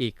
1।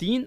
3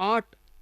8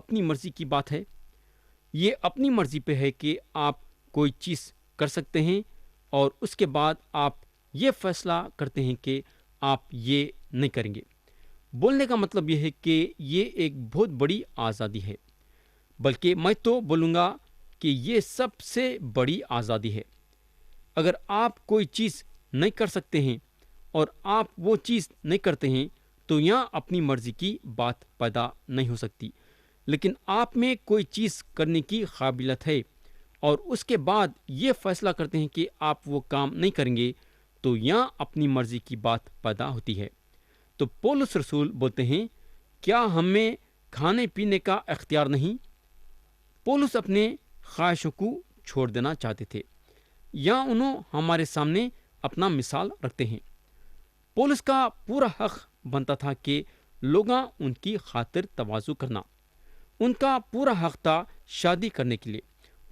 اپنی مرضی کی بات ہے. یہ اپنی مرضی پہ ہے کہ آپ کوئی چیز کر سکتے ہیں اور اس کے بعد آپ یہ فیصلہ کرتے ہیں کہ آپ یہ نہیں کریں گے. بولنے کا مطلب یہ ہے کہ یہ ایک بہت بڑی آزادی ہے، بلکہ میں تو بولوں گا کہ یہ سب سے بڑی آزادی ہے. اگر آپ کوئی چیز نہیں کر سکتے ہیں اور آپ وہ چیز نہیں کرتے ہیں تو یہاں اپنی مرضی کی بات پیدا نہیں ہو سکتی. لیکن آپ میں کوئی چیز کرنے کی قابلیت ہے اور اس کے بعد یہ فیصلہ کرتے ہیں کہ آپ وہ کام نہیں کریں گے تو یہاں اپنی مرضی کی بات پیدا ہوتی ہے. تو پولس رسول بولتے ہیں کیا ہمیں کھانے پینے کا اختیار نہیں؟ پولس اپنے خواہشوں کو چھوڑ دینا چاہتے تھے. یہاں انہوں ہمارے سامنے اپنا مثال رکھتے ہیں. پولس کا پورا حق بنتا تھا کہ لوگاں ان کی خاطر تواضع کرنا. ان کا پورا حق تھا شادی کرنے کے لیے.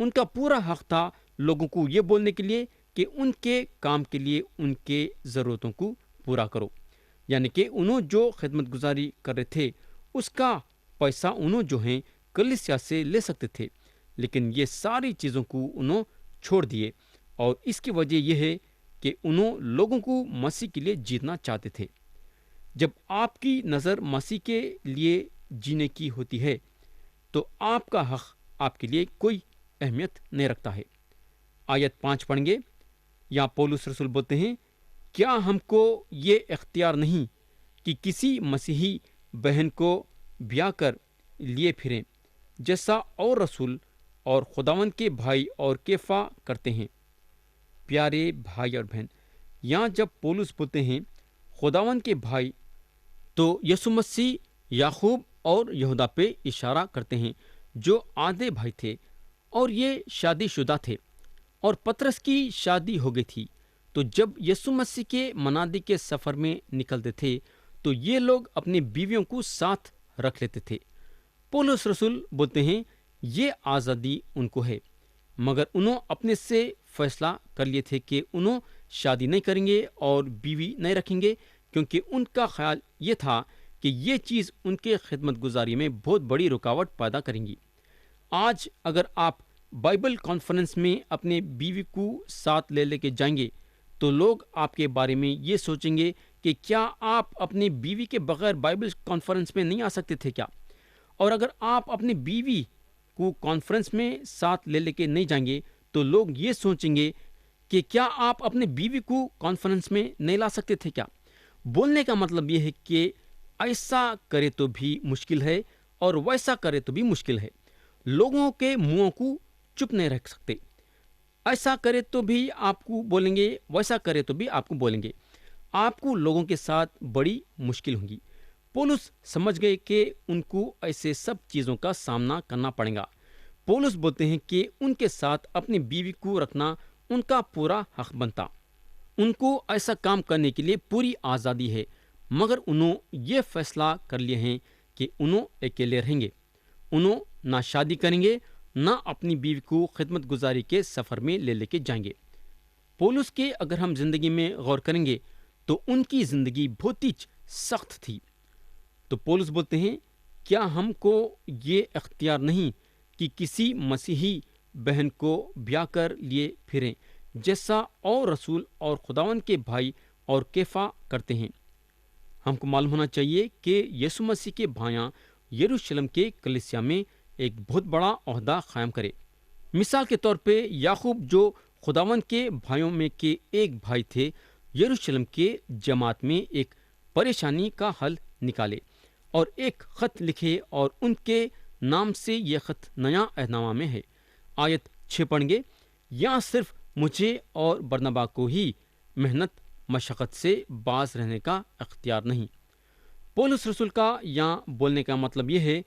ان کا پورا حق تھا لوگوں کو یہ بولنے کے لیے کہ ان کے کام کے لیے ان کے ضرورتوں کو پورا کرو. یعنی کہ انہوں جو خدمت گزاری کر رہے تھے اس کا پیسہ انہوں جو ہیں کلیسیا سے لے سکتے تھے، لیکن یہ ساری چیزوں کو انہوں چھوڑ دیے. اور اس کی وجہ یہ ہے کہ انہوں لوگوں کو مسیح کے لیے جیتنا چاہتے تھے. جب آپ کی نظر مسیح کے لیے جینے کی ہوتی ہے تو آپ کا حق آپ کے لیے کوئی اہمیت نہیں رکھتا ہے. آیت 5 پڑھیں گے. یہاں پولس رسول بولتے ہیں کیا ہم کو یہ اختیار نہیں کہ کسی مسیحی بہن کو بیاہ کر لیے پھریں جیسا اور رسول اور خداوند کے بھائی اور کیفا کرتے ہیں؟ پیارے بھائی اور بہن، یہاں جب پولس بولتے ہیں خداوند کے بھائی تو یسوع مسیح یعقوب اور یہودا پہ اشارہ کرتے ہیں جو آدھے بھائی تھے اور یہ شادی شدہ تھے اور پطرس کی شادی ہو گئی تھی. تو جب یسوع مسیح کے منادی کے سفر میں نکلتے تھے تو یہ لوگ اپنی بیویوں کو ساتھ رکھ لیتے تھے. پولس رسول بولتے ہیں یہ آزادی ان کو ہے، مگر انہوں اپنے سے فیصلہ کر لیے تھے کہ انہوں شادی نہیں کریں گے اور بیوی نہیں رکھیں گے، کیونکہ ان کا خیال یہ تھا کہ یہ چیز ان کے خدمت گزاری میں بہت بڑی رکاوٹ پیدا کریں گی. آج اگر آپ بائبل کانفرنس میں اپنے بیوی کو ساتھ لے کے جائیں گے تو لوگ آپ کے بارے میں یہ سوچیں گے کہ کیا آپ اپنی بیوی کے بغیر بائبل کانفرنس میں نہیں آ سکتے تھے کیا؟ اور اگر آپ اپنی بیوی کو کانفرنس میں ساتھ لے کے نہیں جائیں گے تو لوگ یہ سوچیں گے کہ کیا آپ اپنے بیوی کو کانفرنس میں نہیں لا سکتے تھے کیا؟ بولنے کا مطلب یہ ہے کہ ایسا کرے تو بھی مشکل ہے اور ویسا کرے تو بھی مشکل ہے. لوگوں کے منہوں کو چپ نہیں رکھ سکتے. ایسا کرے تو بھی آپ کو بولیں گے، ویسا کرے تو بھی آپ کو بولیں گے. آپ کو لوگوں کے ساتھ بڑی مشکل ہوگی. پولس سمجھ گئے کہ ان کو ایسے سب چیزوں کا سامنا کرنا پڑے گا. پولس بولتے ہیں کہ ان کے ساتھ اپنی بیوی کو رکھنا ان کا پورا حق بنتا. ان کو ایسا کام کرنے کے لیے پوری آزادی ہے، مگر انہوں یہ فیصلہ کر لیے ہیں کہ انہوں اکیلے رہیں گے. انہوں نہ شادی کریں گے، نہ اپنی بیوی کو خدمت گزاری کے سفر میں لے کے جائیں گے. پولس کے اگر ہم زندگی میں غور کریں گے تو ان کی زندگی بہت ہی سخت تھی. تو پولس بولتے ہیں کیا ہم کو یہ اختیار نہیں کہ کسی مسیحی بہن کو بیاہ کر لیے پھریں جیسا اور رسول اور خداوند کے بھائی اور کیفا کرتے ہیں؟ ہم کو معلوم ہونا چاہیے کہ یسوع مسیح کے بھائیاں یروشلم کے کلیسیا میں ایک بہت بڑا عہدہ قائم کرے. مثال کے طور پہ یعقوب جو خداوند کے بھائیوں میں کے ایک بھائی تھے، یروشلم کے جماعت میں ایک پریشانی کا حل نکالے اور ایک خط لکھے اور ان کے نام سے یہ خط نیا عہد نامہ میں ہے. آیت 6 پڑھیں گے. یہاں صرف مجھے اور برنبا کو ہی محنت مشقت سے باز رہنے کا اختیار نہیں. پولس رسول کا یہاں بولنے کا مطلب یہ ہے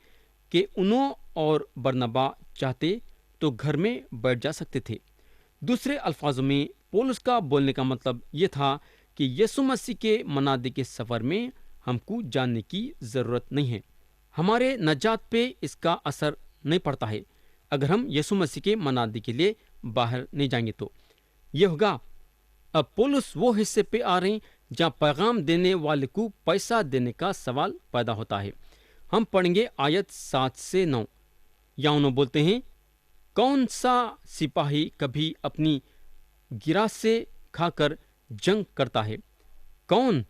کہ انہوں اور برنبا چاہتے تو گھر میں بیٹھ جا سکتے تھے. دوسرے الفاظوں میں پولس کا بولنے کا مطلب یہ تھا کہ یسوع مسیح کے منادی کے سفر میں ہم کو جاننے کی ضرورت نہیں ہے. ہمارے نجات پہ اس کا اثر نہیں پڑتا ہے اگر ہم یسوع مسیح کے منادی کے لیے باہر نہیں جائیں گے. تو یہ ہوگا. اب پولس وہ حصے پہ آ رہے ہیں جہاں پیغام دینے والے کو پیسہ دینے کا سوال پیدا ہوتا ہے. ہم پڑھیں گے آیت 7 سے 9۔ یا انہوں بولتے ہیں، کون سا سپاہی کبھی اپنی گراس سے کھا کر جنگ کرتا ہے؟ کون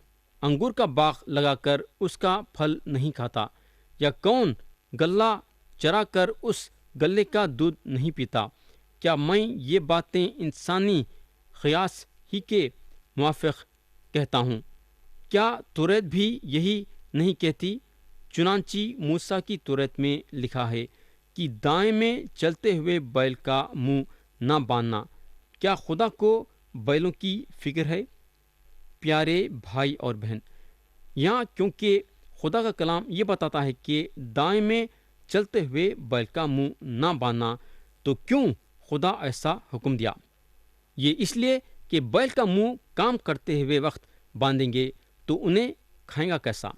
انگور کا باغ لگا کر اس کا پھل نہیں کھاتا؟ یا کون گلہ چرا کر اس گلے کا دودھ نہیں پیتا؟ کیا میں یہ باتیں انسانی قیاس ہی کے موافق کہتا ہوں؟ کیا توریت بھی یہی نہیں کہتی؟ چنانچہ موسیٰ کی توریت میں لکھا ہے کہ دائیں میں چلتے ہوئے بیل کا منہ نہ باندھنا۔ کیا خدا کو بیلوں کی فکر ہے؟ پیارے بھائی اور بہن، یہاں کیونکہ خدا کا کلام یہ بتاتا ہے کہ دائیں میں چلتے ہوئے بیل کا منہ نہ باندھنا، تو کیوں خدا ایسا حکم دیا؟ یہ اس لیے کہ بیل کا منہ کام کرتے ہوئے وقت باندھیں گے تو انہیں کھائیں گا کیسا؟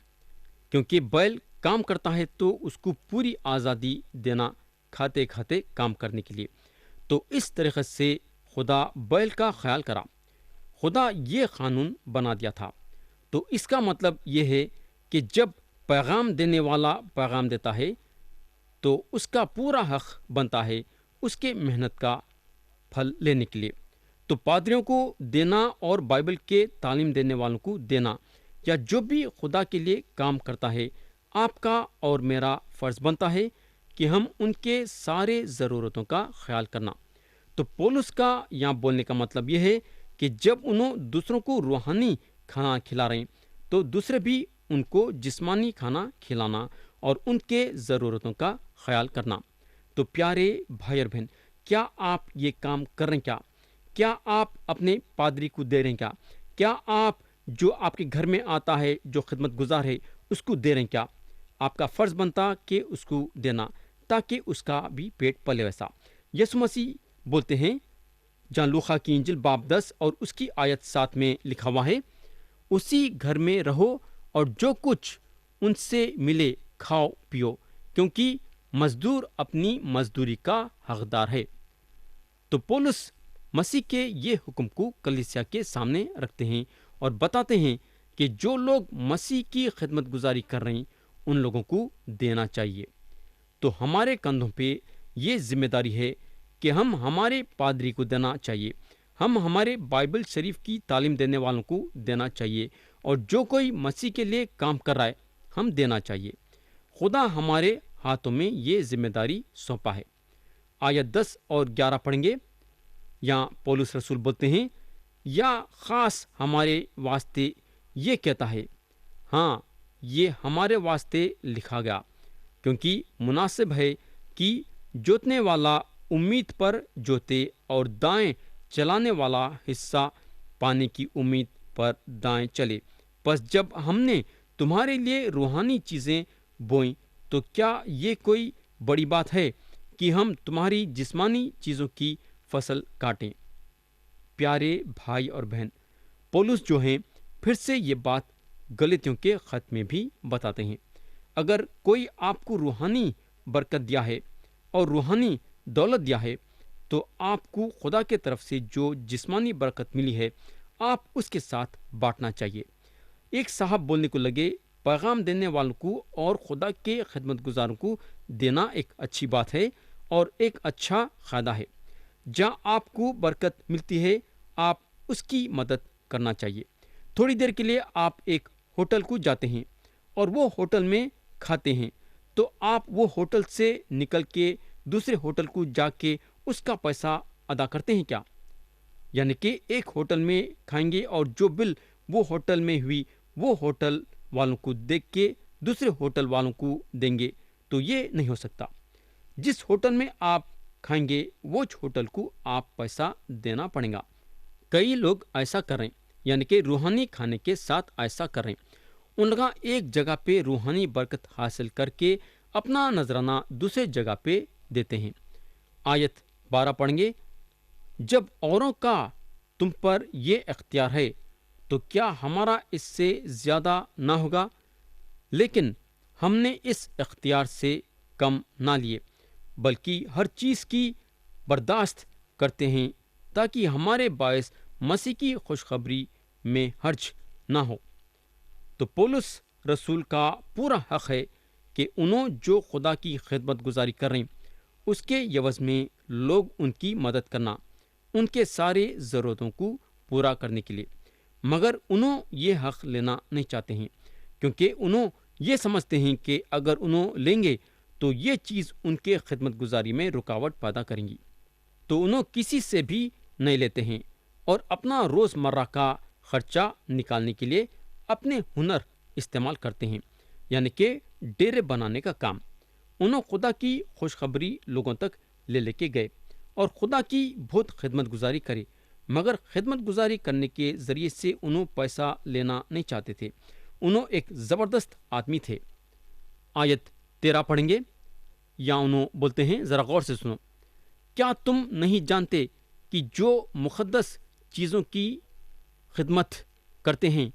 کیونکہ بیل کام کرتا ہے تو اس کو پوری آزادی دینا کھاتے کھاتے کام کرنے کے لیے۔ تو اس طریقے سے خدا بیل کا خیال کرا، خدا یہ قانون بنا دیا تھا۔ تو اس کا مطلب یہ ہے کہ جب پیغام دینے والا پیغام دیتا ہے تو اس کا پورا حق بنتا ہے اس کے محنت کا پھل لینے کے لیے۔ تو پادریوں کو دینا اور بائبل کے تعلیم دینے والوں کو دینا، یا جو بھی خدا کے لیے کام کرتا ہے، آپ کا اور میرا فرض بنتا ہے کہ ہم ان کے سارے ضرورتوں کا خیال کرنا۔ تو پولس کا یہاں بولنے کا مطلب یہ ہے کہ جب انہوں دوسروں کو روحانی کھانا کھلا رہے ہیں تو دوسرے بھی ان کو جسمانی کھانا کھلانا اور ان کے ضرورتوں کا خیال کرنا۔ تو پیارے بھائی اور بہن، کیا آپ یہ کام کر رہے ہیں؟ کیا آپ اپنے پادری کو دے رہے ہیں؟ کیا آپ جو آپ کے گھر میں آتا ہے، جو خدمت گزار ہے، اس کو دے رہے ہیں؟ کیا آپ کا فرض بنتا کہ اس کو دینا تاکہ اس کا بھی پیٹ پلے ویسا؟ یسوع مسیح بولتے ہیں، جہاں لوقا کی انجیل باب 10 اور اس کی آیت 7 میں لکھا ہوا ہے، اسی گھر میں رہو اور جو کچھ ان سے ملے کھاؤ پیو، کیونکہ مزدور اپنی مزدوری کا حقدار ہے۔ تو پولس مسیح کے یہ حکم کو کلیسیا کے سامنے رکھتے ہیں اور بتاتے ہیں کہ جو لوگ مسیح کی خدمت گزاری کر رہے ہیں ان لوگوں کو دینا چاہیے۔ تو ہمارے کندھوں پہ یہ ذمہ داری ہے کہ ہم ہمارے پادری کو دینا چاہیے، ہم ہمارے بائبل شریف کی تعلیم دینے والوں کو دینا چاہیے، اور جو کوئی مسیح کے لیے کام کر رہا ہے ہم دینا چاہیے۔ خدا ہمارے ہاتھوں میں یہ ذمہ داری سونپا ہے۔ آیت 10 اور 11 پڑھیں گے۔ یہاں پولس رسول بولتے ہیں، یا خاص ہمارے واسطے یہ کہتا ہے، ہاں یہ ہمارے واسطے لکھا گیا، کیونکہ مناسب ہے کہ جوتنے والا امید پر جوتے اور دائیں چلانے والا حصہ پانے کی امید پر دائیں چلے۔ پس جب ہم نے تمہارے لیے روحانی چیزیں بوئیں تو کیا یہ کوئی بڑی بات ہے کہ ہم تمہاری جسمانی چیزوں کی فصل کاٹیں؟ پیارے بھائی اور بہن، پولس جو ہیں پھر سے یہ بات غلطیوں کے خط میں بھی بتاتے ہیں۔ اگر کوئی آپ کو روحانی برکت دیا ہے اور روحانی دولت دیا ہے تو آپ کو خدا کے طرف سے جو جسمانی برکت ملی ہے آپ اس کے ساتھ بانٹنا چاہیے۔ ایک صاحب بولنے کو لگے، پیغام دینے والوں کو اور خدا کے خدمت گزاروں کو دینا ایک اچھی بات ہے اور ایک اچھا فائدہ ہے۔ جہاں آپ کو برکت ملتی ہے آپ اس کی مدد کرنا چاہیے۔ تھوڑی دیر کے لیے آپ ایک ہوٹل کو جاتے ہیں اور وہ ہوٹل میں کھاتے ہیں تو آپ وہ ہوٹل سے نکل کے دوسرے ہوٹل کو جا کے اس کا پیسہ ادا کرتے ہیں کیا؟ یعنی کہ ایک ہوٹل میں کھائیں گے اور جو بل وہ ہوٹل میں ہوئی وہ ہوٹل والوں کو دیکھ کے دوسرے ہوٹل والوں کو دیں گے، تو یہ نہیں ہو سکتا۔ جس ہوٹل میں آپ کھائیں گے وہ ہوٹل کو آپ پیسہ دینا پڑے گا۔ کئی لوگ ایسا کر رہے ہیں، یعنی کہ روحانی کھانے کے ساتھ ایسا کر رہے ہیں۔ ان لوگ ایک جگہ پہ روحانی برکت حاصل کر کے اپنا نذرانہ دوسرے جگہ پہ دیتے ہیں۔ آیت 12 پڑھیں گے، جب اوروں کا تم پر یہ اختیار ہے تو کیا ہمارا اس سے زیادہ نہ ہوگا؟ لیکن ہم نے اس اختیار سے کم نہ لیے، بلکہ ہر چیز کی برداشت کرتے ہیں تاکہ ہمارے باعث مسیح کی خوشخبری میں حرج نہ ہو۔ تو پولس رسول کا پورا حق ہے کہ انہوں جو خدا کی خدمت گزاری کر رہے ہیں اس کے عوض میں لوگ ان کی مدد کرنا ان کے سارے ضرورتوں کو پورا کرنے کے لیے، مگر انہوں یہ حق لینا نہیں چاہتے ہیں، کیونکہ انہوں یہ سمجھتے ہیں کہ اگر انہوں لیں گے تو یہ چیز ان کے خدمت گزاری میں رکاوٹ پیدا کریں گی، تو انہوں کسی سے بھی نہیں لیتے ہیں اور اپنا روز مرہ کا خرچہ نکالنے کے لیے اپنے ہنر استعمال کرتے ہیں، یعنی کہ ڈیرے بنانے کا کام۔ انہوں خدا کی خوشخبری لوگوں تک لے کے گئے اور خدا کی بہت خدمت گزاری کرے، مگر خدمت گزاری کرنے کے ذریعے سے انہوں پیسہ لینا نہیں چاہتے تھے۔ انہوں ایک زبردست آدمی تھے۔ آیت 13 پڑھیں گے، یا انہوں بولتے ہیں، ذرا غور سے سنو، کیا تم نہیں جانتے کہ جو مقدس چیزوں کی خدمت کرتے ہیں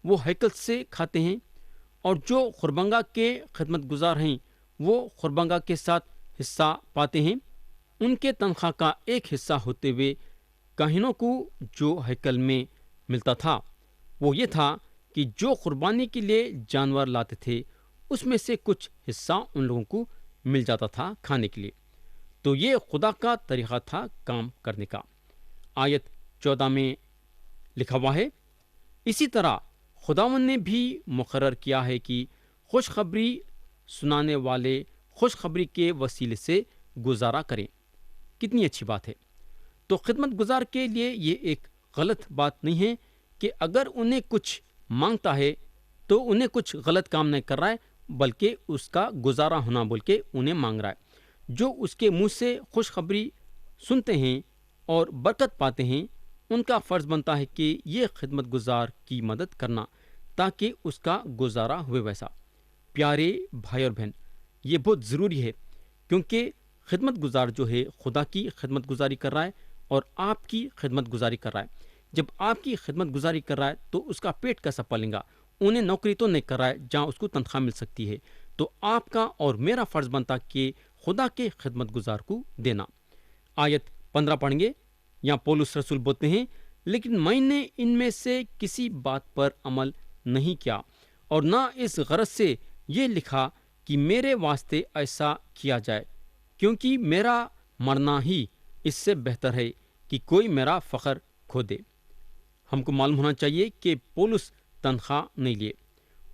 وہ ہیکل سے کھاتے ہیں، اور جو خربنگا کے خدمت گزار ہیں وہ خربنگا کے ساتھ حصہ پاتے ہیں؟ ان کے تنخواہ کا ایک حصہ ہوتے ہوئے کاہنوں کو جو ہیکل میں ملتا تھا وہ یہ تھا کہ جو قربانی کے لیے جانور لاتے تھے اس میں سے کچھ حصہ ان لوگوں کو مل جاتا تھا کھانے کے لیے۔ تو یہ خدا کا طریقہ تھا کام کرنے کا۔ آیت 14 میں لکھا ہوا ہے، اسی طرح خداوند نے بھی مقرر کیا ہے کہ خوشخبری سنانے والے خوشخبری کے وسیلے سے گزارا کریں۔ کتنی اچھی بات ہے۔ تو خدمت گزار کے لیے یہ ایک غلط بات نہیں ہے کہ اگر انہیں کچھ مانگتا ہے تو انہیں کچھ غلط کام نہیں کر رہا ہے، بلکہ اس کا گزارا ہونا بول کے انہیں مانگ رہا ہے۔ جو اس کے منہ سے خوشخبری سنتے ہیں اور برکت پاتے ہیں، ان کا فرض بنتا ہے کہ یہ خدمت گزار کی مدد کرنا تاکہ اس کا گزارا ہوئے ویسا۔ پیارے بھائی اور بہن، یہ بہت ضروری ہے، کیونکہ خدمت گزار جو ہے خدا کی خدمت گزاری کر رہا ہے اور آپ کی خدمت گزاری کر رہا ہے۔ جب آپ کی خدمت گزاری کر رہا ہے تو اس کا پیٹ کیسا پلے گا؟ انہیں نوکری تو نہیں کر رہا ہے جہاں اس کو تنخواہ مل سکتی ہے۔ تو آپ کا اور میرا فرض بنتا کہ خدا کے خدمت گزار کو دینا۔ آیت 15 پڑھیں گے، یہاں پولس رسول بولتے ہیں، لیکن میں نے ان میں سے کسی بات پر عمل نہیں کیا، اور نہ اس غرض سے یہ لکھا کہ میرے واسطے ایسا کیا جائے، کیونکہ میرا مرنا ہی اس سے بہتر ہے کہ کوئی میرا فخر کھو دے۔ ہم کو معلوم ہونا چاہیے کہ پولس تنخواہ نہیں لیے۔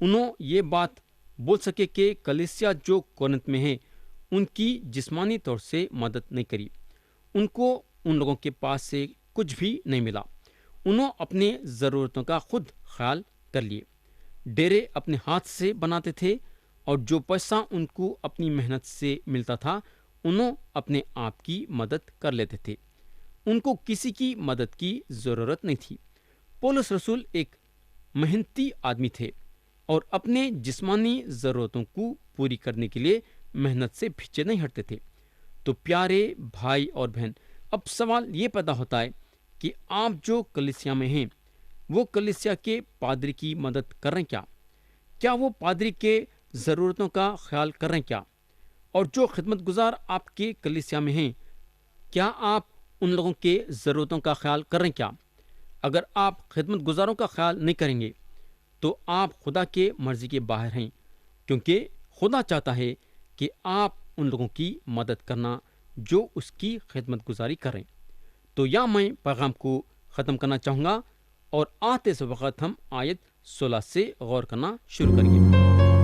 انہوں یہ بات بول سکے کہ کلیسیا جو کورنت میں ہے ان کی جسمانی طور سے مدد نہیں کری، ان کو ان لوگوں کے پاس سے کچھ بھی نہیں ملا۔ انہوں اپنے ضرورتوں کا خود خیال کر لیے، ڈیرے اپنے ہاتھ سے بناتے تھے، اور جو پیسہ ان کو اپنی محنت سے ملتا تھا انہوں اپنے آپ کی مدد کر لیتے تھے۔ ان کو کسی کی مدد کی ضرورت نہیں تھی۔ پولس رسول ایک محنتی آدمی تھے اور اپنے جسمانی ضرورتوں کو پوری کرنے کے لیے محنت سے پیچھے نہیں ہٹتے تھے۔ تو پیارے بھائی اور بہن، اب سوال یہ پیدا ہوتا ہے کہ آپ جو کلیسیا میں ہیں وہ کلیسیا کے پادری کی مدد کر رہے ہیں کیا؟ کیا وہ پادری کے ضرورتوں کا خیال کر رہے ہیں کیا؟ اور جو خدمت گزار آپ کے کلیسیا میں ہیں، کیا آپ ان لوگوں کے ضرورتوں کا خیال کر رہے ہیں کیا؟ اگر آپ خدمت گزاروں کا خیال نہیں کریں گے تو آپ خدا کے مرضی کے باہر ہیں، کیونکہ خدا چاہتا ہے کہ آپ ان لوگوں کی مدد کرنا جو اس کی خدمت گزاری کریں۔ تو یا میں پیغام کو ختم کرنا چاہوں گا، اور آتے سے وقت ہم آیت 16 سے غور کرنا شروع کریں گے۔